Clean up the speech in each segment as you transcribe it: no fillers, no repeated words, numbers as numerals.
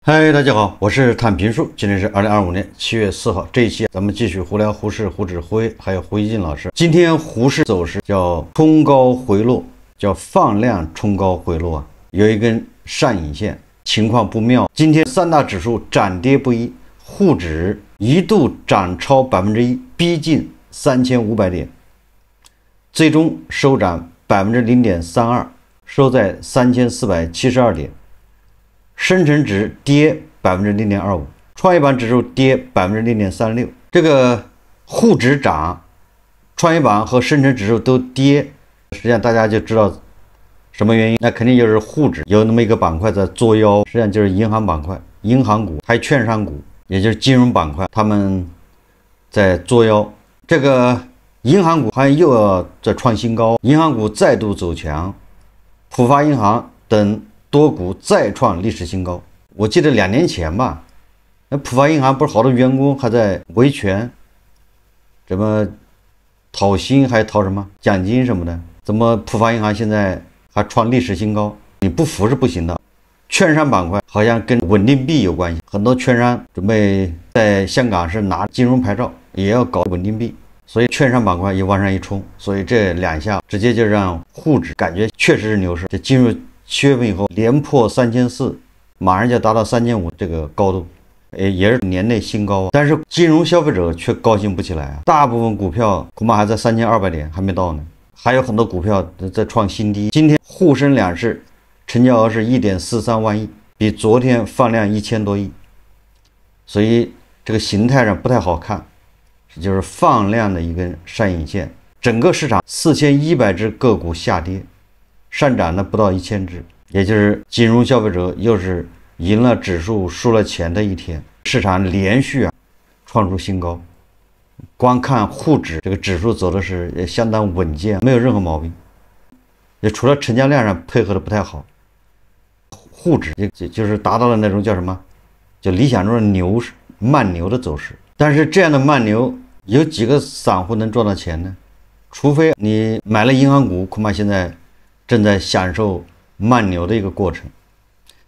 嗨，大家好，我是探评术。今天是2025年7月4号，这一期咱们继续胡聊胡适、胡指挥还有胡一进老师。今天胡适走势叫冲高回落，叫放量冲高回落啊，有一根上影线，情况不妙。今天三大指数涨跌不一，沪指一度涨超1%，逼近3500点，最终收涨0.32%，收在3472点。深成指跌0.25%，创业板指数跌0.36%。这个沪指涨，创业板和深成指数都跌，实际上大家就知道什么原因，那肯定就是沪指有那么一个板块在作妖，实际上就是银行板块、银行股还有券商股，也就是金融板块，他们在作妖。这个银行股好像又要再创新高，银行股再度走强，浦发银行等多股再创历史新高。我记得2年前吧，那浦发银行不是好多员工还在维权，怎么讨薪还讨什么奖金什么的？怎么浦发银行现在还创历史新高？你不服是不行的。券商板块好像跟稳定币有关系，很多券商准备在香港是拿金融牌照，也要搞稳定币，所以券商板块也往上一冲，所以这2下直接就让沪指感觉确实是牛市，就进入7月份以后连破3400，马上就达到3500这个高度，也是年内新高。但是金融消费者却高兴不起来啊，大部分股票恐怕还在3200点还没到呢，还有很多股票在创新低。今天沪深两市成交额是1.43万亿，比昨天放量1000多亿，所以这个形态上不太好看，就是放量的一根上影线。整个市场4100只个股下跌，上涨了不到1000只，也就是金融消费者又是赢了指数输了钱的一天，市场连续创出新高。光看沪指这个指数走的是也相当稳健，没有任何毛病，也除了成交量上配合的不太好，沪指就是达到了那种叫什么，就理想中的慢牛的走势。但是这样的慢牛有几个散户能赚到钱呢？除非你买了银行股，恐怕现在正在享受慢牛的一个过程。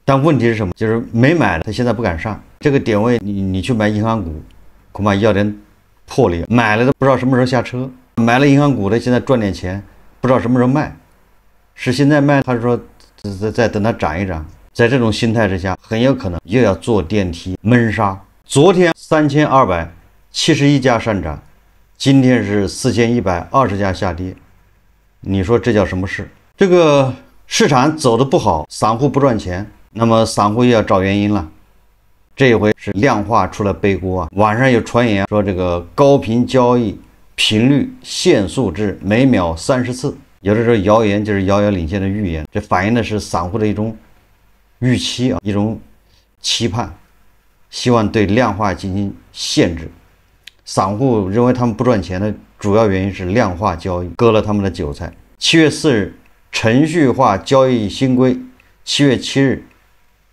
但问题是什么？就是没买的他现在不敢上这个点位，你去买银行股恐怕要点魄力，买了的不知道什么时候下车，买了银行股的现在赚点钱不知道什么时候卖，是现在卖还是说再等它涨一涨。在这种心态之下，很有可能又要坐电梯闷杀。昨天3271家上涨，今天是4120家下跌，你说这叫什么事？这个市场走的不好，散户不赚钱，那么散户又要找原因了。这一回是量化出来背锅啊！网上有传言说这个高频交易频率限速至每秒30次，有的时候谣言就是遥遥领先的预言，这反映的是散户的一种预期啊，一种期盼，希望对量化进行限制。散户认为他们不赚钱的主要原因是量化交易割了他们的韭菜。7月4日程序化交易新规7月7日，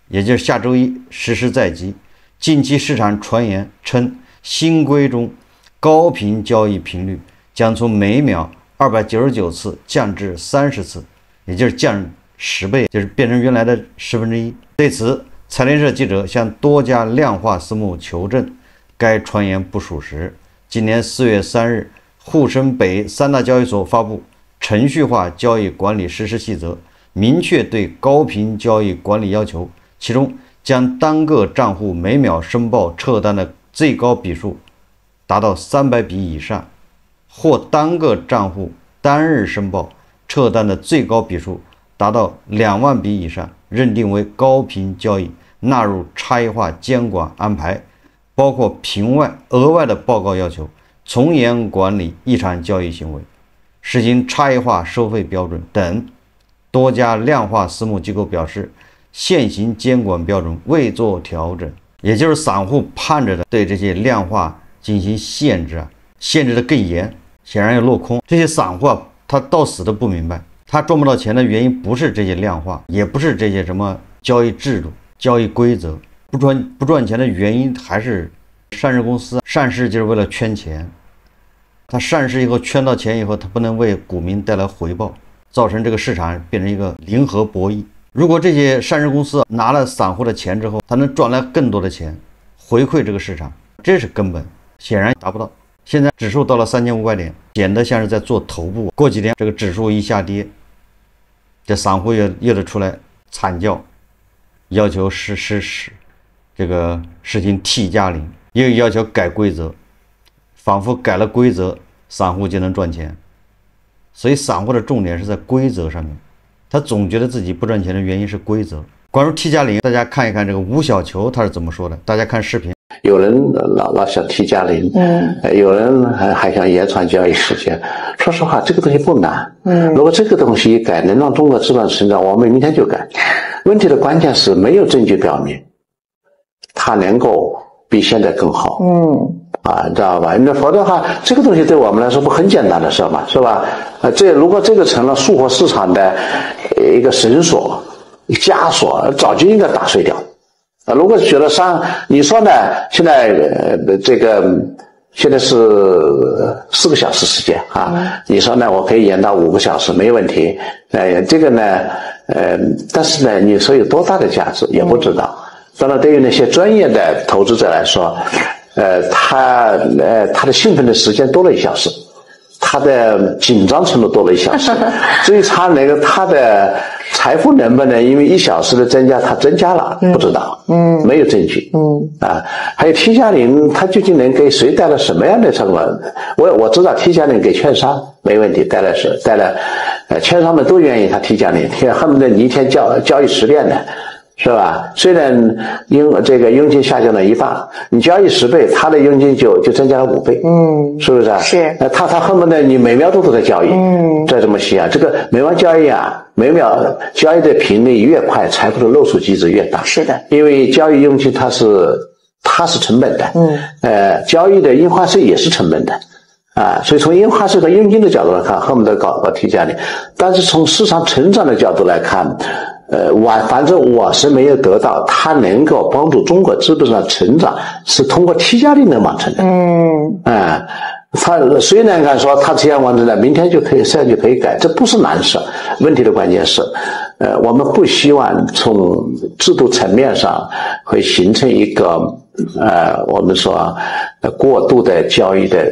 也就是下周一实施在即。近期市场传言称，新规中高频交易频率将从每秒299次降至30次，也就是降10倍，就是变成原来的1/10。对此，财联社记者向多家量化私募求证，该传言不属实。今年4月3日，沪深北3大交易所发布程序化交易管理实施细则，明确对高频交易管理要求，其中将单个账户每秒申报撤单的最高笔数达到300笔以上，或单个账户单日申报撤单的最高笔数达到2万笔以上，认定为高频交易，纳入差异化监管安排，包括评外额外的报告要求，从严管理异常交易行为，实行差异化收费标准等。多家量化私募机构表示，现行监管标准未做调整，也就是散户盼着的对这些量化进行限制限制的更严，显然要落空。这些散户他到死都不明白，他赚不到钱的原因不是这些量化，也不是这些什么交易制度、交易规则，不赚钱的原因还是上市公司上市就是为了圈钱，他上市以后圈到钱以后，他不能为股民带来回报，造成这个市场变成一个零和博弈。如果这些上市公司拿了散户的钱之后，他能赚来更多的钱，回馈这个市场，这是根本，显然达不到。现在指数到了3500点，显得像是在做头部。过几天这个指数一下跌，这散户又得出来惨叫，要求这个实行 T+0，又要求改规则，仿佛改了规则，散户就能赚钱。所以散户的重点是在规则上面，他总觉得自己不赚钱的原因是规则。关于 T+0，大家看一看这个吴小球他是怎么说的，大家看视频。有人老想 T+0，有人还想延长交易时间。说实话，这个东西不难。如果这个东西一改，能让中国资本成长，我们明天就改。问题的关键是没有证据表明它能够比现在更好。知道吧？那否则的话，这个东西对我们来说不很简单的事嘛，是吧？如果这个成了束缚市场的一个绳索、枷锁，早就应该打碎掉。如果觉得你说呢？现在现在是4个小时时间啊，你说呢？我可以延到5个小时，没问题。这个呢，但是呢，你说有多大的价值也不知道。当然，对于那些专业的投资者来说，他的兴奋的时间多了1小时，他的紧张程度多了1小时。至于他的财富能不能因为1小时的增加，它增加了，不知道，没有证据，还有 T+0，它究竟能给谁带来什么样的成果？我知道 T+0给券商没问题，带来券商们都愿意他 T+0，恨不得你一天交易10遍呢。是吧？虽然佣金下降了1半，你交易10倍，他的佣金就增加了5倍，是不是啊？是。他恨不得你每秒都在交易，再这么细啊，这个每晚交易啊，每秒交易的频率越快，财富的漏出机制越大。是的，因为交易佣金它是成本的，交易的印花税也是成本的。所以从印花税和佣金的角度来看，恨不得搞T+0，但是从市场成长的角度来看，反正我是没有得到它能够帮助中国资本市场成长是通过 T+0能完成的。他虽然敢说他这样完成了，明天就可以现在就可以改，这不是难事。问题的关键是，我们不希望从制度层面上会形成一个我们说过度的交易的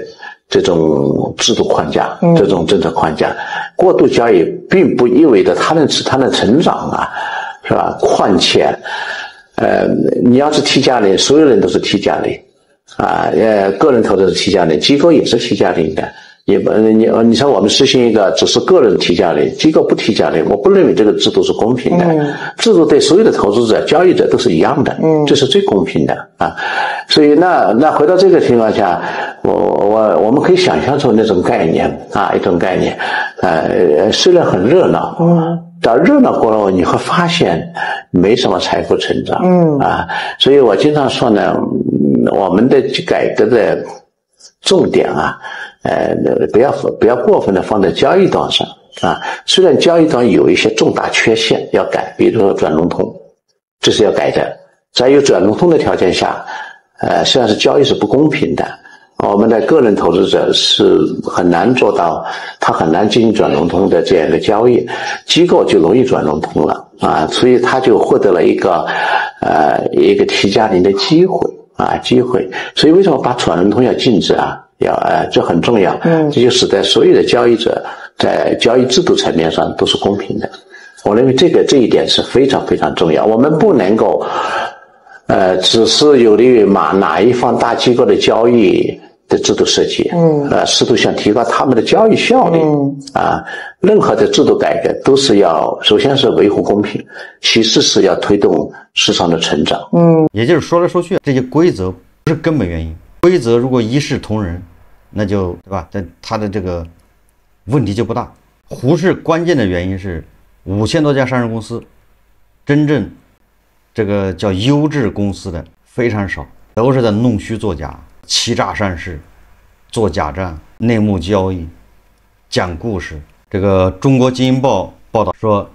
这种制度框架，这种政策框架。过度交易并不意味着它能成长啊，是吧？况且你要是 T+0，所有人都是 T+0个人投资是 T+0，机构也是 T+0的。你说我们实行一个只是个人 T+0，机构不 T+0，我不认为这个制度是公平的。制度对所有的投资者、交易者都是一样的，这是最公平的啊。所以那回到这个情况下，我们可以想象出那种概念一种概念，虽然很热闹，到热闹过后，你会发现没什么财富成长，所以我经常说呢，我们的改革的重点不要过分的放在交易端上虽然交易端有一些重大缺陷要改，比如说转融通，这是要改的。在有转融通的条件下，实际上是交易是不公平的。我们的个人投资者是很难做到，他很难进行转融通的这样一个交易，机构就容易转融通了所以他就获得了一个T+0的机会所以为什么把转融通要禁止这很重要，这就使得所有的交易者在交易制度层面上都是公平的。我认为这一点是非常非常重要。我们不能够只是有利于哪一方大机构的交易的制度设计，试图想提高他们的交易效率，任何的制度改革都是首先是维护公平，其次是要推动市场的成长。也就是说来说去，这些规则不是根本原因。规则如果一视同仁，那就对吧？但它的这个问题就不大。胡适关键的原因是5000多家上市公司，真正这个叫优质公司的非常少，都是在弄虚作假、欺诈上市、做假账、内幕交易、讲故事。这个中国经营报报道说，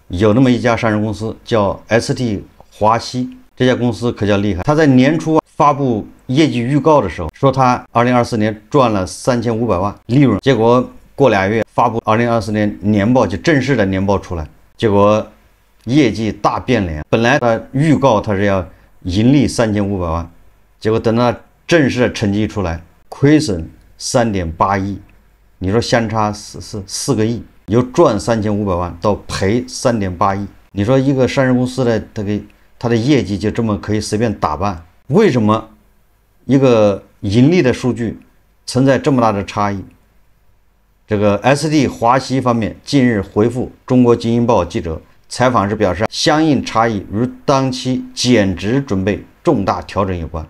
有那么一家上市公司叫 ST 华西，这家公司可叫厉害。他在年初发布业绩预告的时候，说他2024年赚了3500万利润，结果过2月发布2024年年报，就正式的年报出来，结果业绩大变脸。本来他预告他是要盈利3500万，结果等到正式的成绩一出来，亏损3.8亿，你说相差4个亿，由赚3500万到赔3.8亿，你说一个上市公司的它的业绩就这么可以随便打扮？为什么一个盈利的数据存在这么大的差异？这个 SD 华西方面近日回复中国经营报记者采访时表示，相应差异与当期减值准备重大调整有关。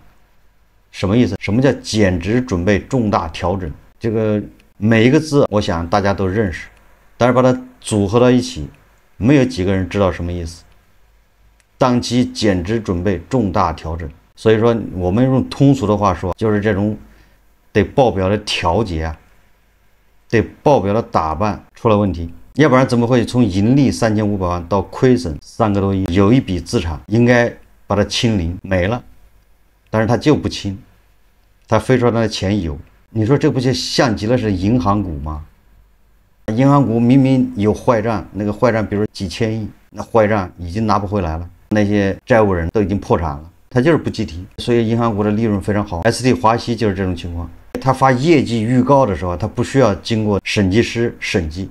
什么意思？什么叫减值准备重大调整？这个每一个字我想大家都认识，但是把它组合到一起，没有几个人知道什么意思。当期减值准备重大调整，所以说我们用通俗的话说，就是这种对报表的调节啊，对报表的打扮出了问题，要不然怎么会从盈利3500万到亏损3个多亿？有一笔资产应该把它清零没了，但是他就不清，他非说他的钱有。你说这不就像极了是银行股吗？银行股明明有坏账，那个坏账比如几千亿，那坏账已经拿不回来了，那些债务人都已经破产了，他就是不计提，所以银行股的利润非常好。ST 华西就是这种情况，他发业绩预告的时候，他不需要经过审计师审计，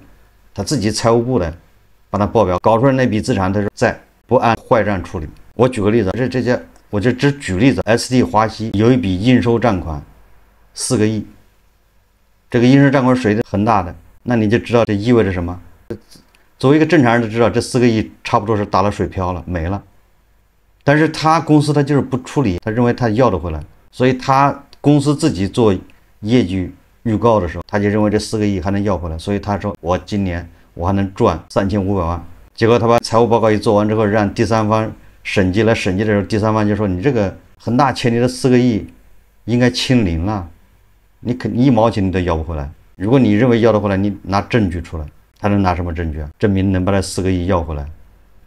他自己财务部的把他报表搞出来那笔资产，他说在不按坏账处理。我举个例子，我就只举例子 ，ST 华西有一笔应收账款4个亿，这个应收账款水的很大的，那你就知道这意味着什么。作为一个正常人都知道，这4个亿差不多是打了水漂了，没了。但是他公司他就是不处理，他认为他要得回来，所以他公司自己做业绩预告的时候，他就认为这4个亿还能要回来，所以他说我今年我还能赚3500万。结果他把财务报告一做完之后，让第三方审计来审计的时候，第三方就说你这个很大潜力的4个亿应该清零了，你1毛钱你都要不回来。如果你认为要得回来，你拿证据出来。他能拿什么证据啊？证明能把这4个亿要回来。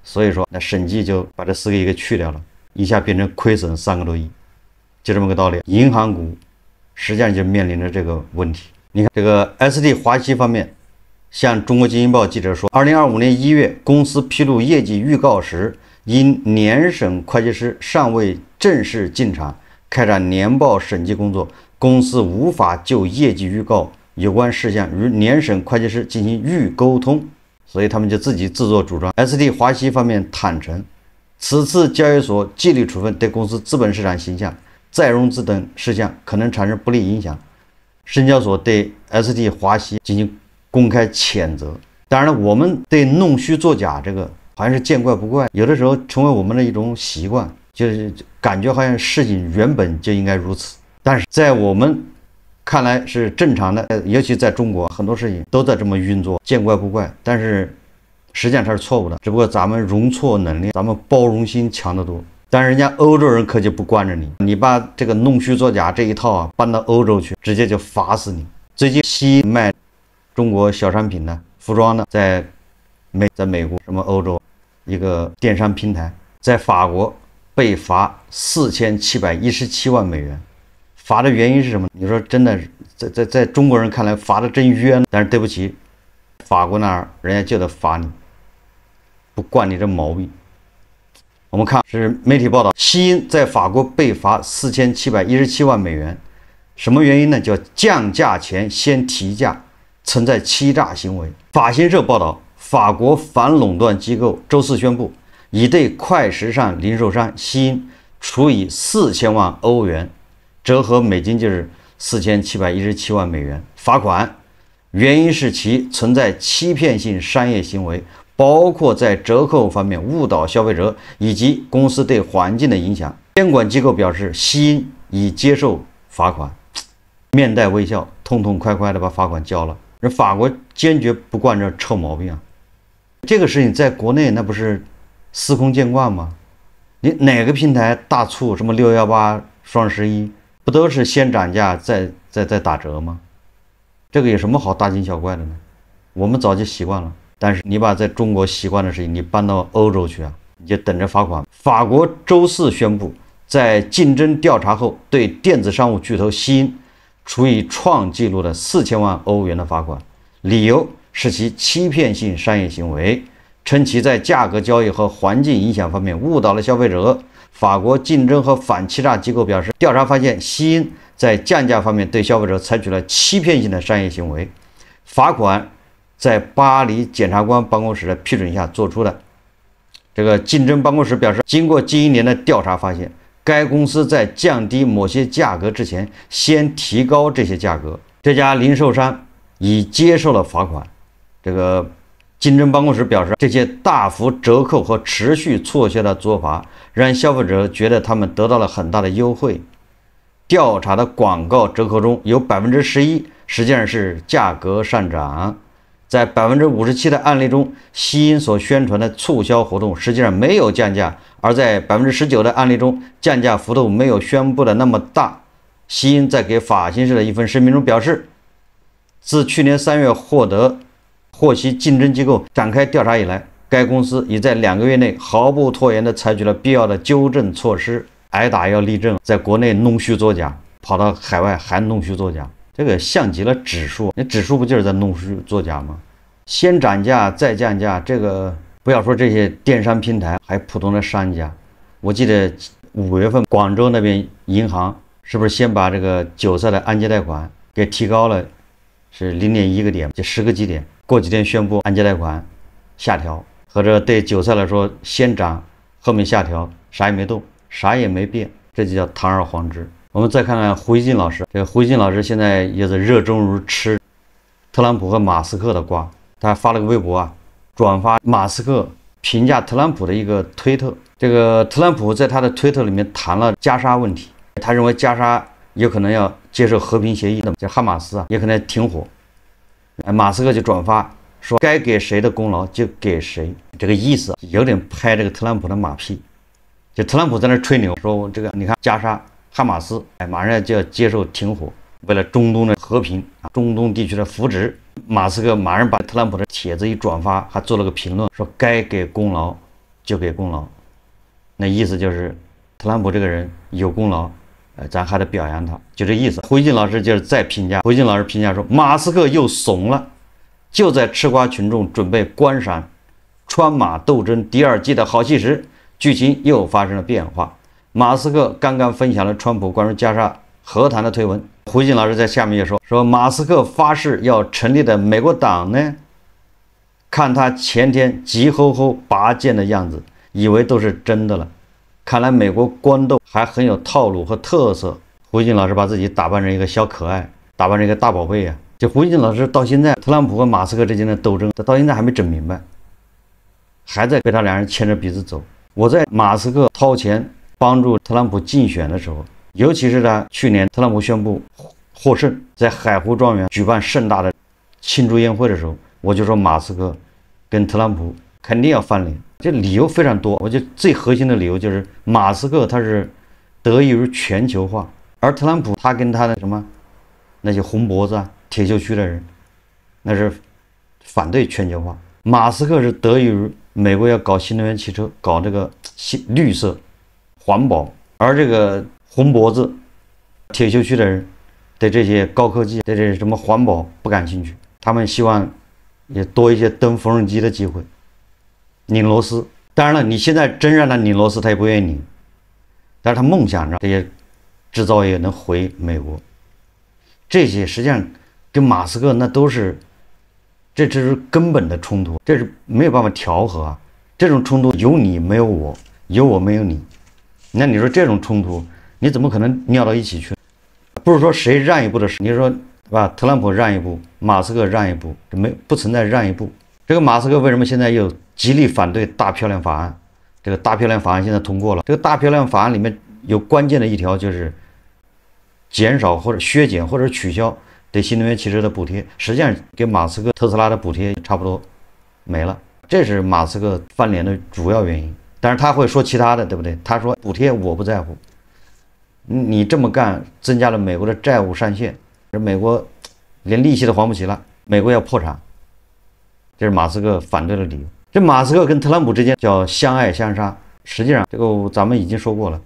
所以说那审计就把这4个亿给去掉了，一下变成亏损3个多亿，就这么个道理。银行股实际上就面临着这个问题。你看这个 ST 华西方面向中国经营报记者说，2025年1月公司披露业绩预告时，因年审会计师尚未正式进场开展年报审计工作，公司无法就业绩预告有关事项与年审会计师进行预沟通，所以他们就自己自作主张。ST 华西方面坦诚，此次交易所纪律处分对公司资本市场形象、再融资等事项可能产生不利影响，深交所对 ST 华西进行公开谴责。当然了，我们对弄虚作假这个好像是见怪不怪，有的时候成为我们的一种习惯，就是感觉好像事情原本就应该如此，但是在我们看来是正常的，尤其在中国很多事情都在这么运作，见怪不怪，但是实际上它是错误的，只不过咱们容错能力，咱们包容心强得多。但是人家欧洲人可就不惯着你，你把这个弄虚作假这一套啊搬到欧洲去，直接就罚死你。最近西卖中国小商品的服装的，在美国什么欧洲一个电商平台，在法国被罚4717万美元。罚的原因是什么？你说真的在中国人看来罚的真冤，但是对不起，法国那儿人家就得罚你，不惯你这毛病。我们看是媒体报道，西因在法国被罚4717万美元，什么原因呢？叫降价前先提价，存在欺诈行为。法新社报道，法国反垄断机构周四宣布，已对快时尚零售商西因处以4000万欧元。折合美金就是4717万美元罚款，原因是其存在欺骗性商业行为，包括在折扣方面误导消费者以及公司对环境的影响。监管机构表示，西因已接受罚款，面带微笑，痛痛快快的把罚款交了。人法国坚决不惯这臭毛病啊！这个事情在国内那不是司空见惯吗？你哪个平台大促什么618、双11？不都是先涨价再打折吗？这个有什么好大惊小怪的呢？我们早就习惯了。但是你把在中国习惯的事情你搬到欧洲去啊，你就等着罚款。法国周四宣布，在竞争调查后，对电子商务巨头西因处以创纪录的4000万欧元的罚款，理由是其欺骗性商业行为，称其在价格交易和环境影响方面误导了消费者。法国竞争和反欺诈机构表示，调查发现西因在降价方面对消费者采取了欺骗性的商业行为。罚款在巴黎检察官办公室的批准下做出的。这个竞争办公室表示，经过近1年的调查发现，该公司在降低某些价格之前先提高这些价格。这家零售商已接受了罚款。这个竞争办公室表示，这些大幅折扣和持续促销的做法让消费者觉得他们得到了很大的优惠。调查的广告折扣中有 11% 实际上是价格上涨。在 57% 的案例中，西因所宣传的促销活动实际上没有降价，而在 19% 的案例中，降价幅度没有宣布的那么大。西因在给法新社的一份声明中表示，自去年3月获悉竞争机构展开调查以来，该公司已在2个月内毫不拖延地采取了必要的纠正措施。挨打要立正，在国内弄虚作假，跑到海外还弄虚作假，这个像极了指数。那指数不就是在弄虚作假吗？先涨价再降价，这个不要说这些电商平台，还普通的商家。我记得5月份广州那边银行是不是先把这个韭菜的按揭贷款给提高了，是0.1个点，就10个基点。过几天宣布按揭贷款下调，或者对韭菜来说先涨后面下调，啥也没动，啥也没变，这就叫堂而皇之。我们再看看胡锡进老师，这个胡锡进老师现在也是热衷于吃特朗普和马斯克的瓜。他发了个微博啊，转发马斯克评价特朗普的一个推特。这个特朗普在他的推特里面谈了加沙问题，他认为加沙有可能要接受和平协议，那么这哈马斯啊也可能停火。马斯克就转发说，该给谁的功劳就给谁，这个意思有点拍这个特朗普的马屁。就特朗普在那吹牛说，这个你看加沙哈马斯马上就要接受停火，为了中东的和平中东地区的福祉。马斯克马上把特朗普的帖子一转发，还做了个评论说该给功劳就给功劳。那意思就是特朗普这个人有功劳，咱还得表扬他，就这意思。胡锡进老师就是再评价，胡锡进老师评价说，马斯克又怂了，就在吃瓜群众准备观赏川马斗争第2季的好戏时，剧情又发生了变化。马斯克刚刚分享了川普关于加沙和谈的推文，胡锡进老师在下面也说马斯克发誓要成立的美国党呢，看他前天急吼吼拔剑的样子，以为都是真的了。看来美国官斗还很有套路和特色。胡锡进老师把自己打扮成一个小可爱，打扮成一个大宝贝啊！这胡锡进老师到现在，特朗普和马斯克之间的斗争，他到现在还没整明白，还在被他俩人牵着鼻子走。我在马斯克掏钱帮助特朗普竞选的时候，尤其是他去年特朗普宣布获胜，在海湖庄园举办盛大的庆祝宴会的时候，我就说马斯克跟特朗普肯定要翻脸。这理由非常多，我觉得最核心的理由就是马斯克他是得益于全球化，而特朗普他跟他的那些红脖子铁锈区的人，那是反对全球化。马斯克是得益于美国要搞新能源汽车，搞这个绿色环保，而这个红脖子铁锈区的人对这些高科技对这什么环保不感兴趣，他们希望也多一些蹬缝纫机的机会，拧螺丝。当然了，你现在真让他拧螺丝他也不愿意拧，但是他梦想着这些制造业能回美国。这些实际上跟马斯克那都是这是根本的冲突，这是没有办法调和啊。这种冲突有你没有我，有我没有你，那你说这种冲突你怎么可能尿到一起去？不是说谁让一步的事，你说是吧？特朗普让一步，马斯克让一步，不存在让一步。这个马斯克为什么现在又极力反对大漂亮法案？这个大漂亮法案现在通过了，这个大漂亮法案里面有关键的一条，就是减少或者削减或者取消对新能源汽车的补贴，实际上给马斯克特斯拉的补贴差不多没了，这是马斯克翻脸的主要原因。但是他会说其他的，对不对？他说补贴我不在乎，你这么干增加了美国的债务上限，美国连利息都还不起了，美国要破产，这是马斯克反对的理由。这马斯克跟特朗普之间叫相爱相杀，实际上这个咱们已经说过了，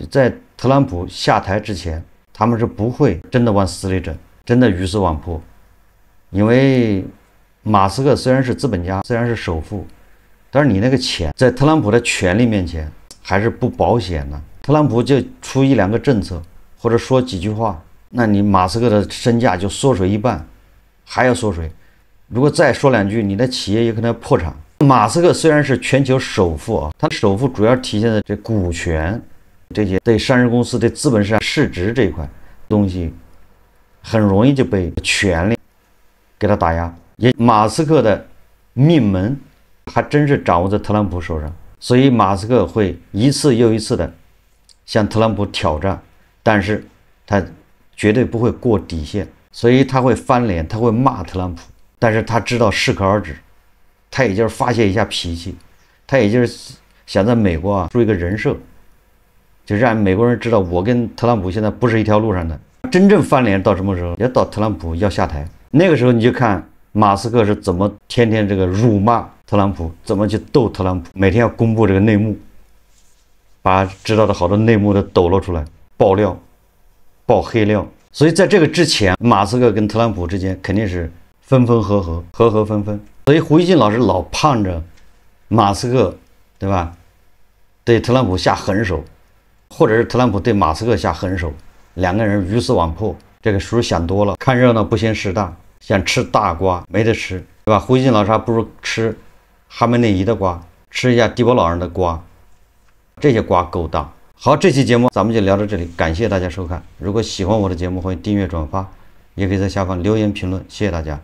在特朗普下台之前，他们是不会真的往死里整，真的鱼死网破。因为马斯克虽然是资本家，虽然是首富，但是你那个钱在特朗普的权力面前还是不保险的。特朗普就出一两个政策，或者说几句话，那你马斯克的身价就缩水一半，还要缩水。如果再说两句，你的企业也可能要破产。马斯克虽然是全球首富啊，他首富主要体现在这股权这些对上市公司对资本市场市值这一块东西，很容易就被权力给他打压。马斯克的命门还真是掌握在特朗普手上，所以马斯克会一次又一次的向特朗普挑战，但是他绝对不会过底线，所以他会翻脸，他会骂特朗普，但是他知道适可而止，他也就是发泄一下脾气，他也就是想在美国啊树一个人设，就让美国人知道我跟特朗普现在不是一条路上的。真正翻脸到什么时候？要到特朗普要下台，那个时候你就看马斯克是怎么天天这个辱骂特朗普，怎么去逗特朗普，每天要公布这个内幕，把知道的好多内幕都抖露出来，爆料、爆黑料。所以在这个之前，马斯克跟特朗普之间肯定是分分合合，合合分分。所以胡锡进老师老盼着马斯克，对吧？对特朗普下狠手，或者是特朗普对马斯克下狠手，两个人鱼死网破。这个叔想多了，看热闹不嫌事大，想吃大瓜没得吃，对吧？胡锡进老师还不如吃哈梅内伊的瓜，吃一下迪波老人的瓜，这些瓜够大。好，这期节目咱们就聊到这里，感谢大家收看。如果喜欢我的节目，欢迎订阅转发，也可以在下方留言评论，谢谢大家。